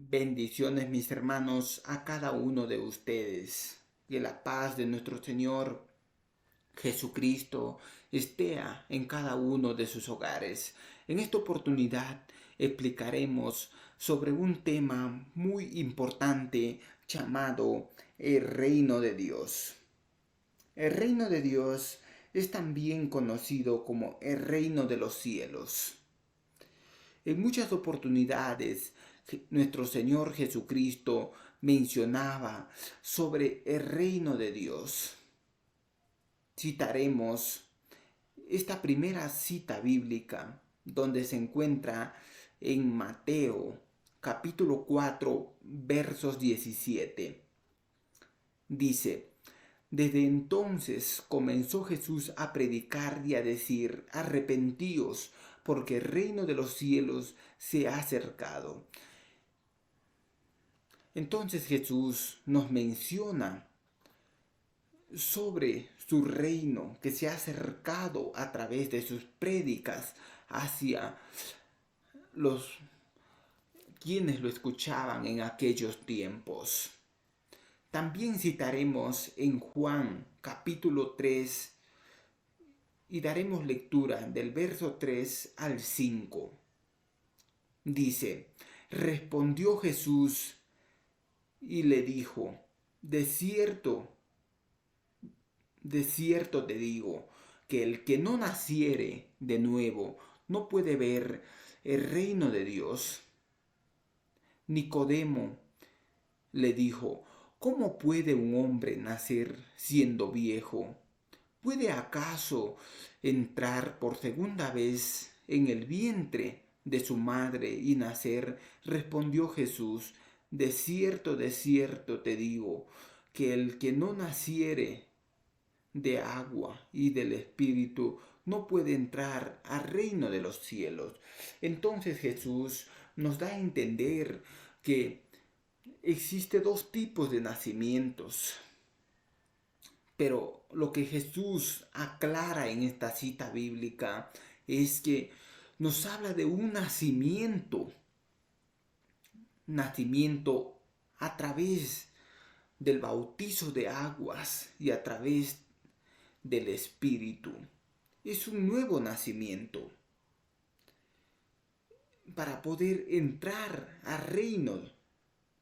Bendiciones, mis hermanos, a cada uno de ustedes. Que la paz de nuestro Señor Jesucristo esté en cada uno de sus hogares. En esta oportunidad explicaremos sobre un tema muy importante llamado el reino de Dios. El reino de Dios es también conocido como el reino de los cielos. En muchas oportunidades, nuestro Señor Jesucristo mencionaba sobre el reino de Dios. Citaremos esta primera cita bíblica donde se encuentra en Mateo capítulo 4 versos 17. Dice: desde entonces comenzó Jesús a predicar y a decir: arrepentíos, porque el reino de los cielos se ha acercado. Entonces Jesús nos menciona sobre su reino que se ha acercado a través de sus prédicas hacia los quienes lo escuchaban en aquellos tiempos. También citaremos en Juan capítulo 3 y daremos lectura del verso 3 al 5. Dice: respondió Jesús y le dijo: de cierto te digo, que el que no naciere de nuevo no puede ver el reino de Dios. Nicodemo le dijo: ¿cómo puede un hombre nacer siendo viejo? ¿Puede acaso entrar por segunda vez en el vientre de su madre y nacer? Respondió Jesús: de cierto te digo, que el que no naciere de agua y del Espíritu no puede entrar al reino de los cielos. Entonces Jesús nos da a entender que existe dos tipos de nacimientos. Pero lo que Jesús aclara en esta cita bíblica es que nos habla de un nacimiento a través del bautizo de aguas y a través del Espíritu. Es un nuevo nacimiento para poder entrar al reino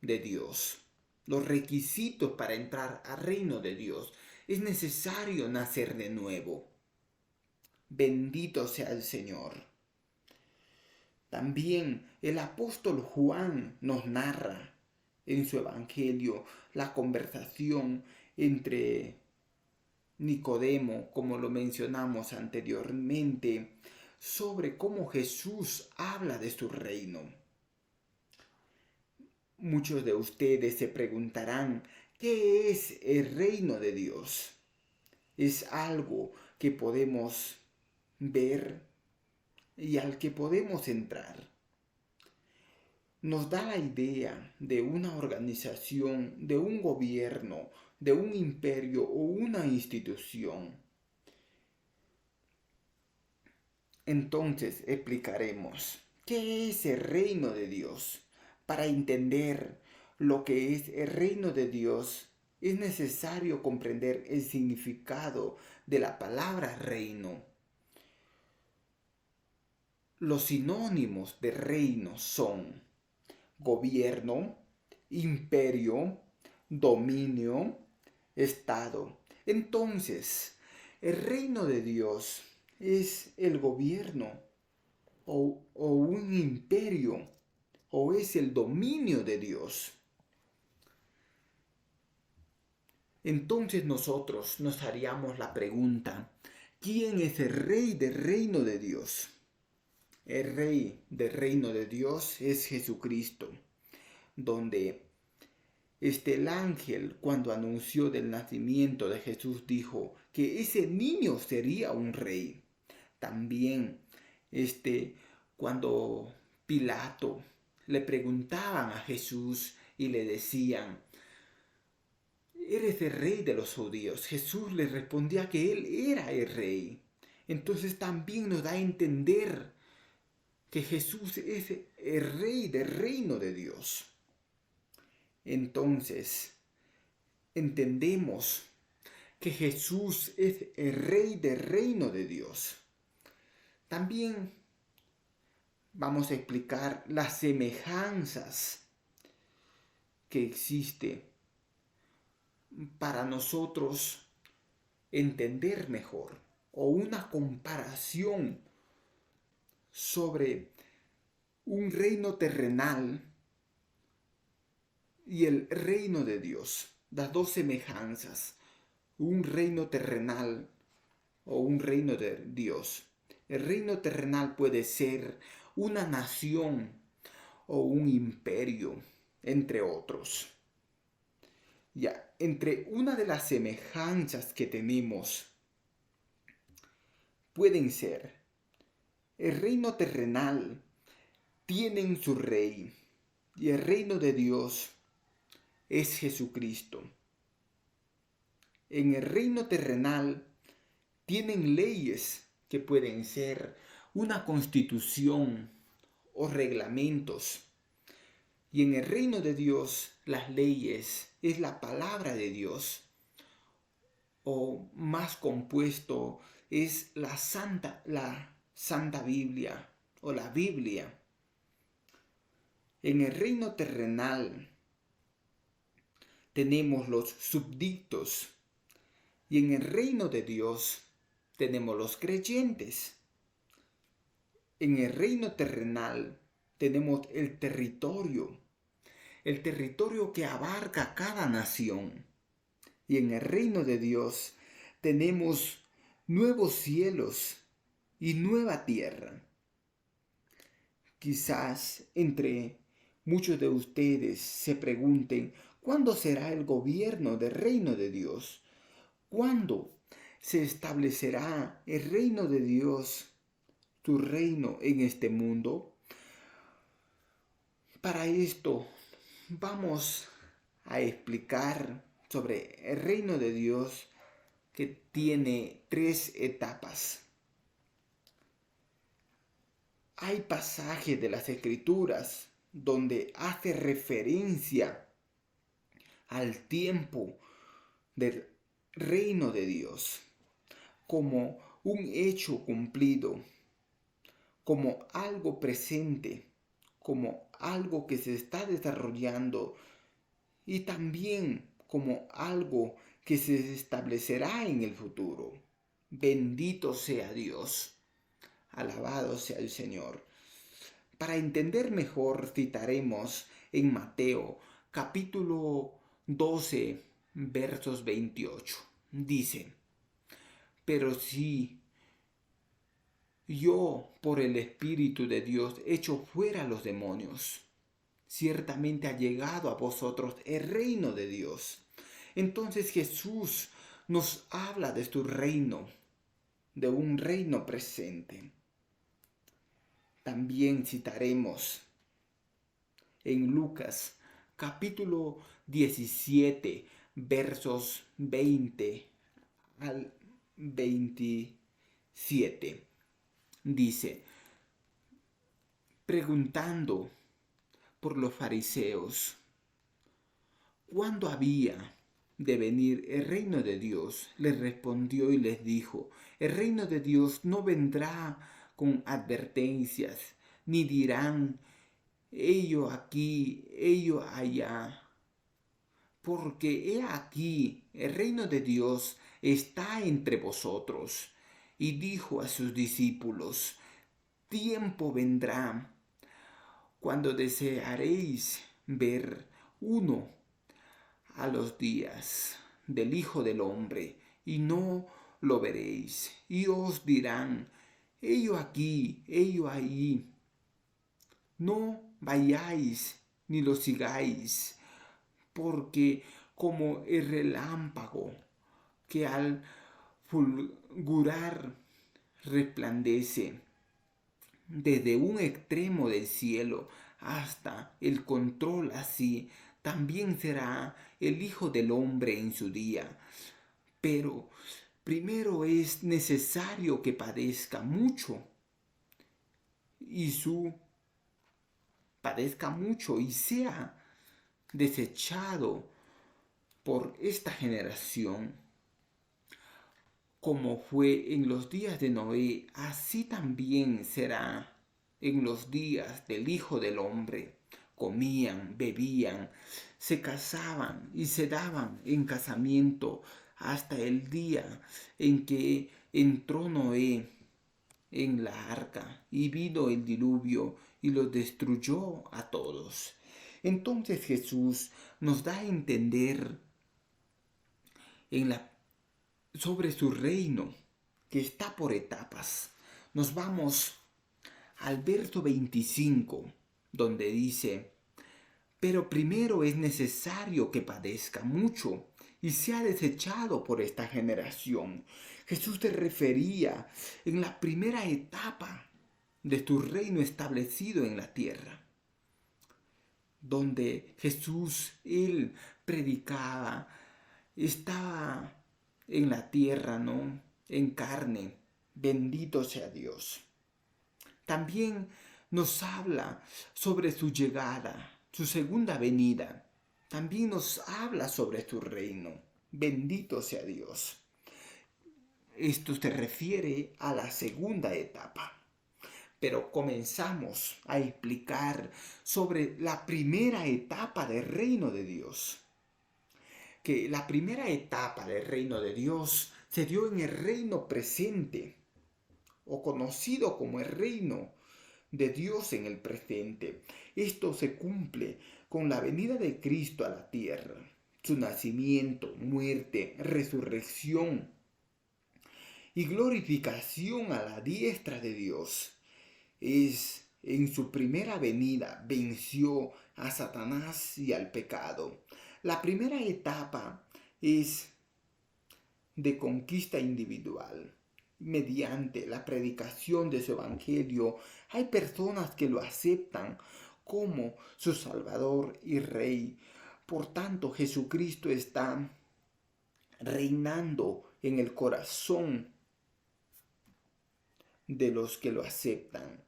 de Dios. Los requisitos para entrar al reino de Dios: es necesario nacer de nuevo. Bendito sea el Señor. También el apóstol Juan nos narra en su evangelio la conversación entre Nicodemo, como lo mencionamos anteriormente, sobre cómo Jesús habla de su reino. Muchos de ustedes se preguntarán: ¿qué es el reino de Dios? Es algo que podemos ver y al que podemos entrar. Nos da la idea de una organización, de un gobierno, de un imperio o una institución. Entonces explicaremos qué es el reino de Dios. Para entender lo que es el reino de Dios, es necesario comprender el significado de la palabra reino. Los sinónimos de reino son gobierno, imperio, dominio, estado. Entonces, el reino de Dios es el gobierno o un imperio, o es el dominio de Dios. Entonces nosotros nos haríamos la pregunta: ¿quién es el rey del reino de Dios? El rey del reino de Dios es Jesucristo, donde el ángel, cuando anunció del nacimiento de Jesús, dijo que ese niño sería un rey. También cuando Pilato le preguntaban a Jesús y le decían: ¿eres el rey de los judíos? Jesús les respondía que él era el rey. Entonces también nos da a entender que Jesús es el rey del reino de Dios. entonces entendemos que Jesús es el Rey del reino de Dios. También vamos a explicar las semejanzas que existen para nosotros entender mejor, o una comparación sobre un reino terrenal y el reino de Dios. Las dos semejanzas, un reino terrenal o un reino de Dios. El reino terrenal puede ser una nación o un imperio, entre otros. Ya, entre una de las semejanzas que tenemos pueden ser: el reino terrenal tiene su rey y el reino de Dios es Jesucristo. En el reino terrenal tienen leyes que pueden ser una constitución o reglamentos. Y en el reino de Dios las leyes es la palabra de Dios. O más compuesto es la Santa Biblia o la Biblia. En el reino terrenal tenemos los súbditos y en el reino de Dios tenemos los creyentes. En el reino terrenal tenemos el territorio que abarca cada nación. Y en el reino de Dios tenemos nuevos cielos y nueva tierra. Quizás entre muchos de ustedes se pregunten: ¿cuándo será el gobierno del reino de Dios? ¿Cuándo se establecerá el reino de Dios, tu reino en este mundo? Para esto vamos a explicar sobre el reino de Dios, que tiene 3 etapas. Hay pasajes de las Escrituras donde hace referencia al tiempo del reino de Dios como un hecho cumplido, como algo presente, como algo que se está desarrollando, y también como algo que se establecerá en el futuro. Bendito sea Dios. Alabado sea el Señor. Para entender mejor, citaremos en Mateo capítulo 12, versos 28. Dice: pero si yo por el Espíritu de Dios echo fuera los demonios, ciertamente ha llegado a vosotros el reino de Dios. Entonces Jesús nos habla de su reino, de un reino presente. También citaremos en Lucas capítulo 17, versos 20 al 27. Dice, preguntando por los fariseos, ¿cuándo había de venir el reino de Dios? Les respondió y les dijo: el reino de Dios no vendrá con advertencias, ni dirán ello aquí, ello allá, porque he aquí el reino de Dios está entre vosotros. Y dijo a sus discípulos: tiempo vendrá cuando desearéis ver uno a los días del Hijo del Hombre, y no lo veréis, y os dirán ello aquí, ello ahí. No vayáis ni lo sigáis, porque como el relámpago que al fulgurar resplandece desde un extremo del cielo hasta el control, así también será el Hijo del Hombre en su día. Pero primero es necesario que padezca mucho y sea desechado por esta generación. Como fue en los días de Noé, así también será en los días del Hijo del Hombre. Comían, bebían, se casaban y se daban en casamiento hasta el día en que entró Noé en la arca y vino el diluvio y los destruyó a todos. Entonces Jesús nos da a entender sobre su reino que está por etapas. Nos vamos al verso 25, donde dice: pero primero es necesario que padezca mucho y sea desechado por esta generación. Jesús se refería en la primera etapa de su reino establecido en la tierra, donde Jesús, él predicaba, estaba en la tierra, ¿no? En carne. Bendito sea Dios. También nos habla sobre su llegada, su segunda venida. También nos habla sobre su reino. Bendito sea Dios. Esto se refiere a la segunda etapa. Pero comenzamos a explicar sobre la primera etapa del reino de Dios. Que la primera etapa del reino de Dios se dio en el reino presente, o conocido como el reino de Dios en el presente. Esto se cumple con la venida de Cristo a la tierra, su nacimiento, muerte, resurrección y glorificación a la diestra de Dios. Es en su primera venida venció a Satanás y al pecado. La primera etapa es de conquista individual. Mediante la predicación de su evangelio, hay personas que lo aceptan como su Salvador y Rey. Por tanto, Jesucristo está reinando en el corazón de los que lo aceptan.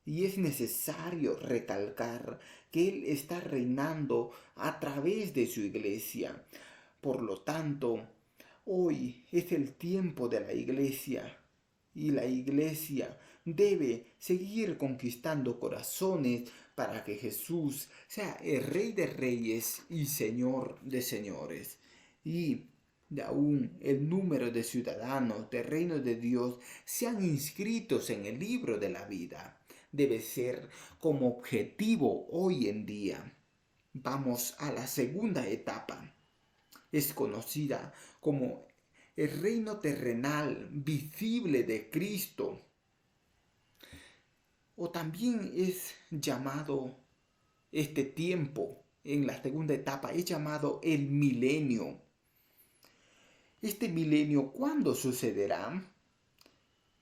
Y es necesario recalcar que Él está reinando a través de su iglesia. Por lo tanto, hoy es el tiempo de la iglesia y la iglesia debe seguir conquistando corazones para que Jesús sea el Rey de Reyes y Señor de Señores. Y aún el número de ciudadanos del reino de Dios sean inscritos en el libro de la vida. Debe ser como objetivo hoy en día. Vamos a la segunda etapa. Es conocida como el reino terrenal visible de Cristo. O también es llamado este tiempo, en la segunda etapa, es llamado el milenio. Este milenio, ¿cuándo sucederá?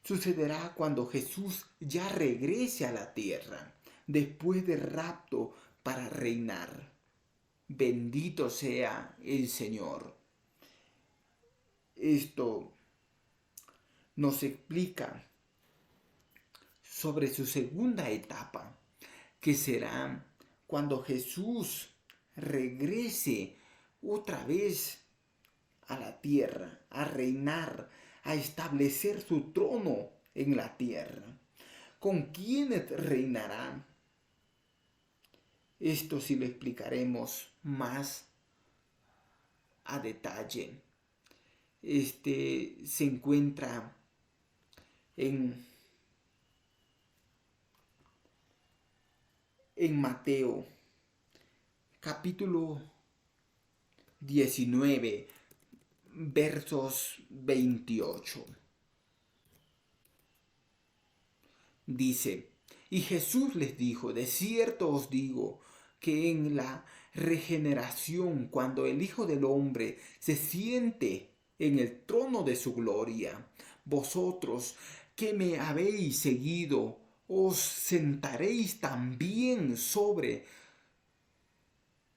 Sucederá cuando Jesús ya regrese a la tierra, después del rapto, para reinar. Bendito sea el Señor. Esto nos explica sobre su segunda etapa, que será cuando Jesús regrese otra vez a la tierra, a reinar, a establecer su trono en la tierra. ¿Con quiénes reinará? Esto sí lo explicaremos más a detalle. Se encuentra en Mateo, capítulo 19, versos 28. Dice: y Jesús les dijo: de cierto os digo que en la regeneración, cuando el Hijo del Hombre se siente en el trono de su gloria, vosotros que me habéis seguido, os sentaréis también sobre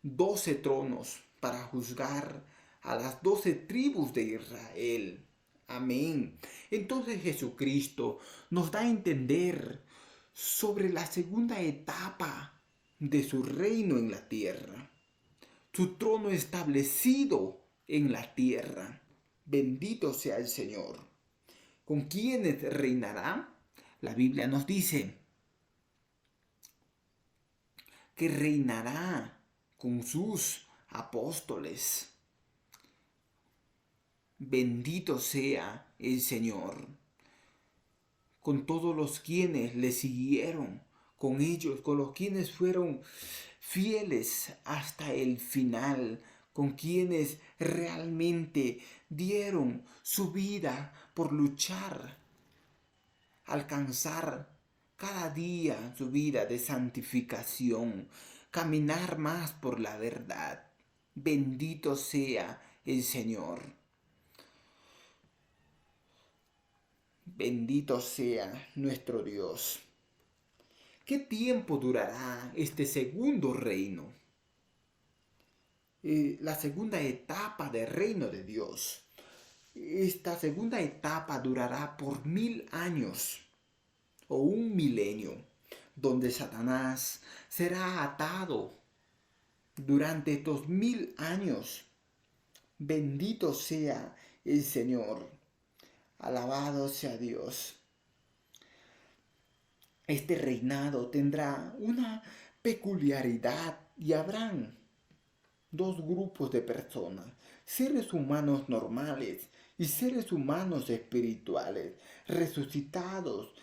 12 tronos para juzgar a las 12 tribus de Israel. Amén. Entonces Jesucristo nos da a entender sobre la segunda etapa de su reino en la tierra. su trono establecido en la tierra. Bendito sea el Señor. ¿Con quiénes reinará? La Biblia nos dice que reinará con sus apóstoles. Bendito sea el Señor. Con todos los quienes le siguieron, con ellos, con los quienes fueron fieles hasta el final, con quienes realmente dieron su vida por luchar, alcanzar cada día su vida de santificación, caminar más por la verdad. Bendito sea el Señor. Bendito sea nuestro Dios. ¿Qué tiempo durará este segundo reino? La segunda etapa del reino de Dios. Esta segunda etapa durará por 1000 años o un milenio, donde Satanás será atado durante estos 1000 años. Bendito sea el Señor. Alabado sea Dios. Este reinado tendrá una peculiaridad y habrán dos grupos de personas, seres humanos normales y seres humanos espirituales, resucitados,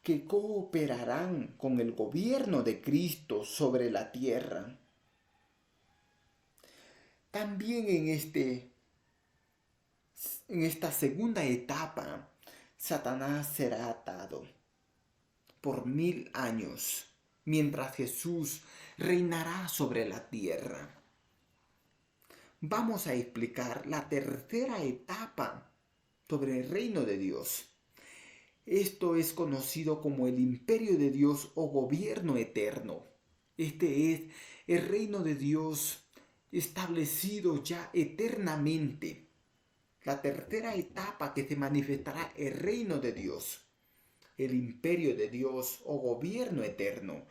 que cooperarán con el gobierno de Cristo sobre la tierra. También en esta segunda etapa, Satanás será atado por 1000 años, mientras Jesús reinará sobre la tierra. Vamos a explicar la tercera etapa sobre el reino de Dios. Esto es conocido como el imperio de Dios o gobierno eterno. Este es el reino de Dios establecido ya eternamente. La tercera etapa que se manifestará el reino de Dios, el imperio de Dios o gobierno eterno.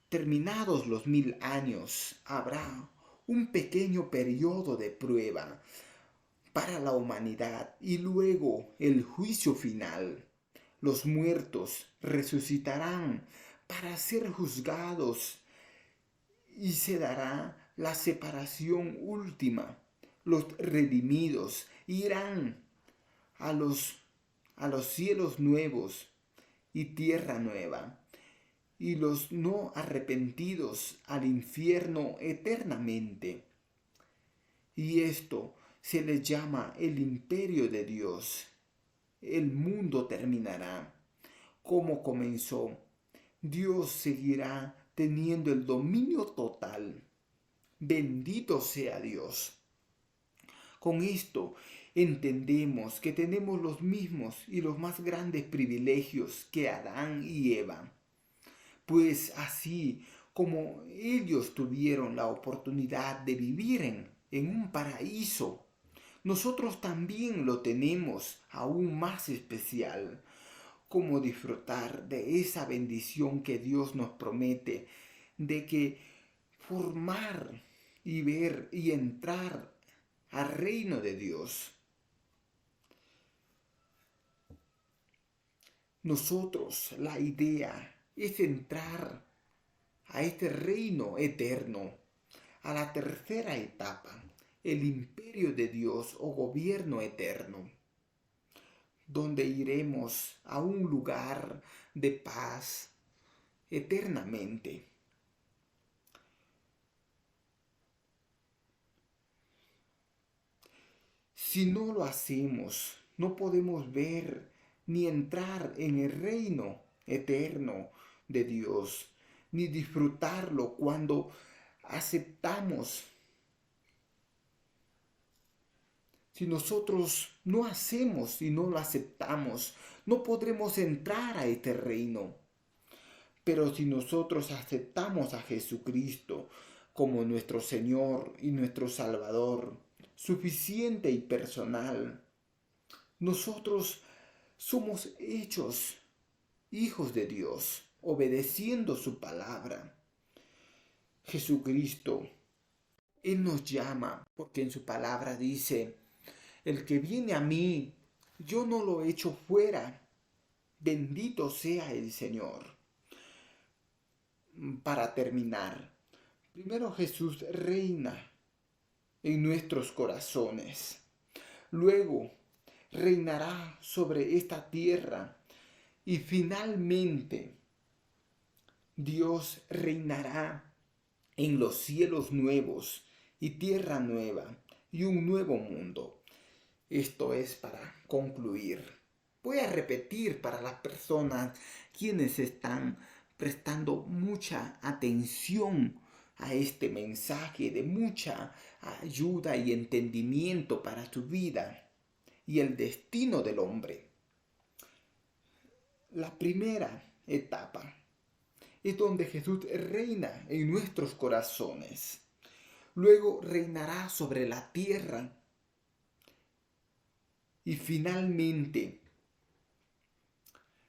Terminados los 1000 años, habrá un pequeño periodo de prueba para la humanidad y luego el juicio final. Los muertos resucitarán para ser juzgados y se dará la separación última. Los redimidos irán a los cielos nuevos y tierra nueva, y los no arrepentidos al infierno eternamente. Y esto se le llama el imperio de Dios. El mundo terminará como comenzó. Dios seguirá teniendo el dominio total. Bendito sea Dios. Con esto entendemos que tenemos los mismos y los más grandes privilegios que Adán y Eva. Pues así como ellos tuvieron la oportunidad de vivir en un paraíso, nosotros también lo tenemos aún más especial, como disfrutar de esa bendición que Dios nos promete, de que formar y ver y entrar al reino de Dios. Nosotros, la idea es entrar a este reino eterno, a la tercera etapa, el imperio de Dios o gobierno eterno, donde iremos a un lugar de paz eternamente. Si no lo hacemos, no podemos ver ni entrar en el reino eterno de Dios, ni disfrutarlo cuando aceptamos. Si nosotros no hacemos y no lo aceptamos, no podremos entrar a este reino. Pero si nosotros aceptamos a Jesucristo como nuestro Señor y nuestro Salvador, suficiente y personal, nosotros somos hechos hijos de Dios, obedeciendo su palabra. Jesucristo Él nos llama porque en su palabra dice, el que viene a mí, yo no lo echo fuera. Bendito sea el Señor. Para terminar, primero Jesús reina en nuestros corazones. Luego reinará sobre esta tierra y finalmente Dios reinará en los cielos nuevos y tierra nueva y un nuevo mundo. Esto es para concluir. Voy a repetir para las personas quienes están prestando mucha atención a este mensaje de mucha ayuda y entendimiento para tu vida y el destino del hombre. La primera etapa es donde Jesús reina en nuestros corazones. Luego reinará sobre la tierra. Y finalmente,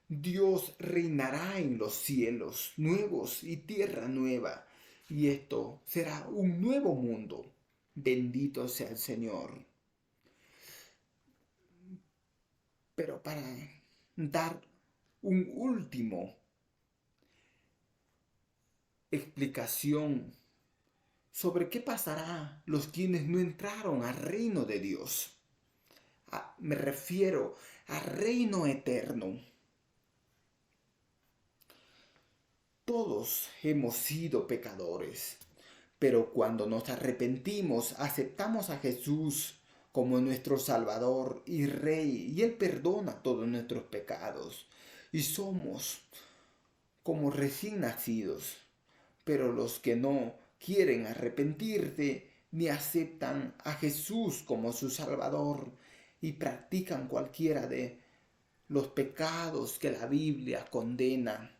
Dios reinará en los cielos nuevos y tierra nueva. Y esto será un nuevo mundo. Bendito sea el Señor. Pero para dar un último explicación sobre qué pasará los quienes no entraron al reino de Dios. Me refiero al reino eterno. Todos hemos sido pecadores, pero cuando nos arrepentimos, aceptamos a Jesús como nuestro Salvador y Rey, y Él perdona todos nuestros pecados, y somos como recién nacidos. Pero los que no quieren arrepentirse ni aceptan a Jesús como su Salvador y practican cualquiera de los pecados que la Biblia condena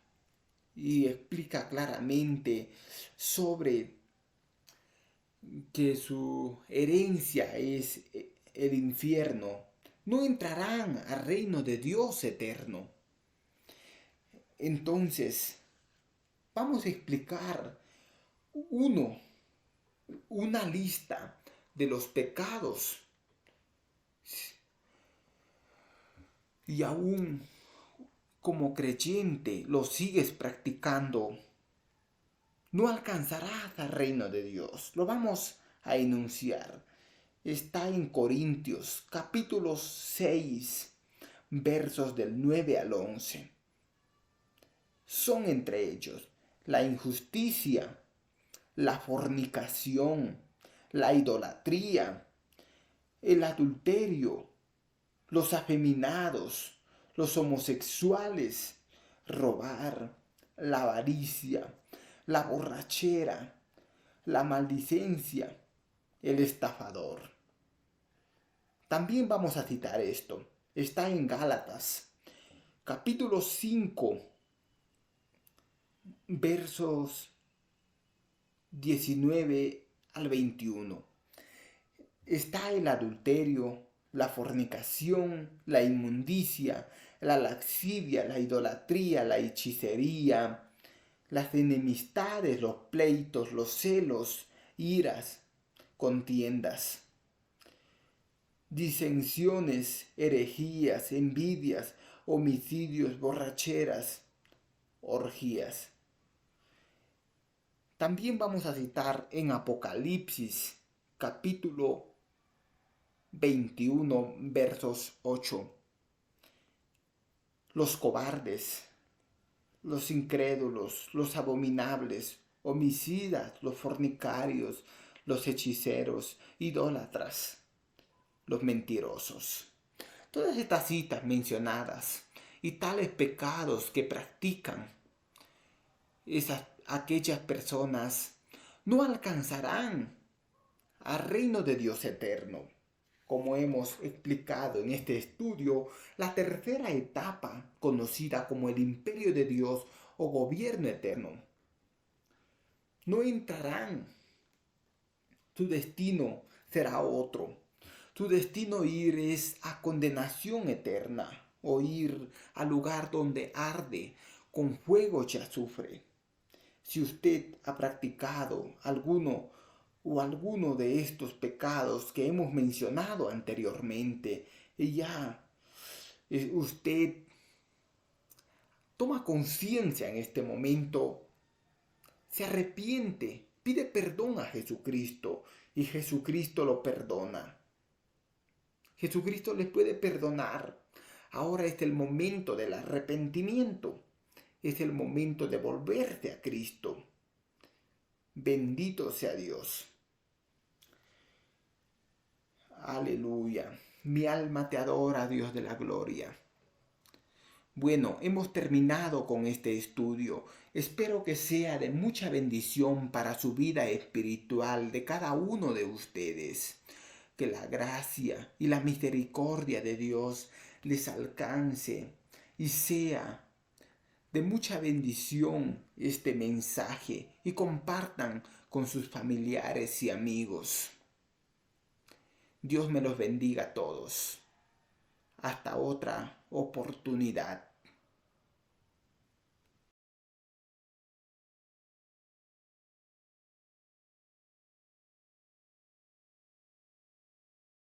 y explica claramente sobre que su herencia es el infierno, no entrarán al reino de Dios eterno. Entonces, vamos a explicar una lista de los pecados y aún como creyente lo sigues practicando, no alcanzarás al reino de Dios. Lo vamos a enunciar. Está en Corintios capítulo 6, versos del 9 al 11. Son entre ellos la injusticia, la fornicación, la idolatría, el adulterio, los afeminados, los homosexuales, robar, la avaricia, la borrachera, la maldicencia, el estafador. También vamos a citar esto. Está en Gálatas, capítulo 5, versos 19 al 21. Está el adulterio, la fornicación, la inmundicia, la lascivia, la idolatría, la hechicería, las enemistades, los pleitos, los celos, iras, contiendas, disensiones, herejías, envidias, homicidios, borracheras, orgías. También vamos a citar en Apocalipsis, capítulo 21, versos 8. Los cobardes, los incrédulos, los abominables, homicidas, los fornicarios, los hechiceros, idólatras, los mentirosos. Todas estas citas mencionadas y tales pecados que practican aquellas personas no alcanzarán al reino de Dios eterno. Como hemos explicado en este estudio, la tercera etapa, conocida como el imperio de Dios o gobierno eterno, no entrarán. Tu destino será otro. Tu destino ir es a condenación eterna o ir al lugar donde arde con fuego y azufre. Si usted ha practicado alguno o alguno de estos pecados que hemos mencionado anteriormente, y ya usted toma conciencia en este momento, se arrepiente, pide perdón a Jesucristo y Jesucristo lo perdona. Jesucristo le puede perdonar. Ahora es el momento del arrepentimiento. Es el momento de volverte a Cristo. Bendito sea Dios. Aleluya. Mi alma te adora, Dios de la gloria. Bueno, hemos terminado con este estudio. Espero que sea de mucha bendición para su vida espiritual de cada uno de ustedes. Que la gracia y la misericordia de Dios les alcance y sea de mucha bendición este mensaje y compartan con sus familiares y amigos. Dios me los bendiga a todos. Hasta otra oportunidad.